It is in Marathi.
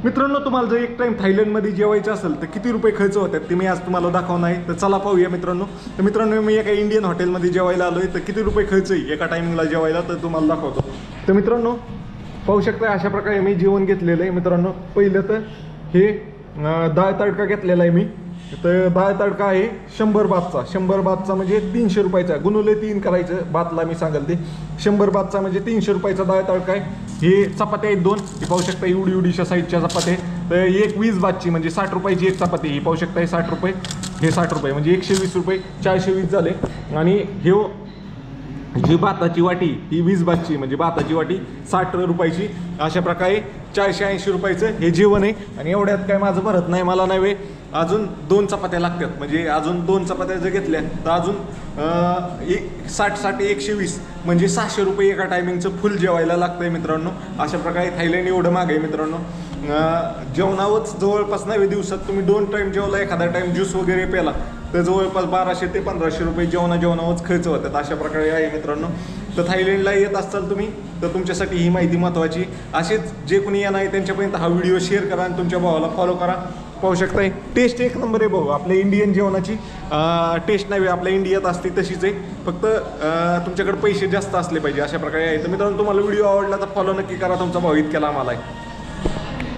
मित्रांनो, तुम्हाला जर एक टाइम थायलंडमध्ये जेवायचं असेल तर किती रुपये खर्च होतात ते मी आज तुम्हाला दाखवणार आहे. तर चला पाहूया मित्रांनो. तर मित्रांनो, मी एका इंडियन हॉटेलमध्ये जेवायला आलोय. तर किती रुपये खर्च आहे एका टायमिंगला जेवायला तर तुम्हाला दाखवतो. तर मित्रांनो पाहू शकता अशा प्रकारे मी जेवण घेतलेलं आहे. मित्रांनो, पहिलं तर हे डाळ तडका घेतलेला आहे मी. तर डाळ तडका आहे 100 बातचा. 100 बातचा म्हणजे 300 रुपयाचा. गुणुले 3 करायचं बातला मी सांगेल ते. 100 बातचा म्हणजे 300 रुपयाचा डाळ तडका आहे. हे चपात्या आहेत 2. ही पाहू शकता एवढी एवढीशा साईजच्या चपात्या. तर एक 20 बातची म्हणजे 60 रुपयाची एक चपाती. ही पाहू शकता 60 रुपये, हे 60 रुपये म्हणजे 120 रुपये, 420 झाले. आणि हे जी भाताची वाटी ही 20 बातची म्हणजे भाताची वाटी 60 रुपयाची. अशा प्रकारे 480 रुपयाचं हे जेवण आहे. आणि एवढ्यात काय माझं भरत नाही, मला नाही अजून 2 चपात्या लागतात. म्हणजे अजून 2 चपात्या जर घेतल्या तर अजून 60 120 म्हणजे 600 रुपये एका टायमिंगचं फुल जेवायला लागतंय मित्रांनो. अशा प्रकारे थायलंड एवढं महाग आहे मित्रांनो. जेवणावरच जवळपास नाही दिवसात तुम्ही 2 टाईम जेवला, एखादा टाईम ज्यूस वगैरे प्याला तर जवळपास 1200 ते 1500 रुपये जेवणावरच खर्च होतात. अशा प्रकारे आहे मित्रांनो. तर थायलंडला येत असाल तुम्ही तर तुमच्यासाठी ही माहिती महत्त्वाची. असेच जे कोणी येणार आहे त्यांच्यापर्यंत हा व्हिडिओ शेअर करा आणि तुमच्या भावाला फॉलो करा. पाहू शकताय टेस्ट एक नंबर आहे भाऊ. आपल्या इंडियन जेवणाची टेस्ट नाही आपल्या इंडियात असते तशीच आहे. फक्त तुमच्याकडे पैसे जास्त असले पाहिजे. अशा प्रकारे आहे. तर मित्रांनो, तुम्हाला व्हिडिओ आवडला तर फॉलो नक्की करा. तुमचा भाऊ इतक्याला आम्हाला आहे.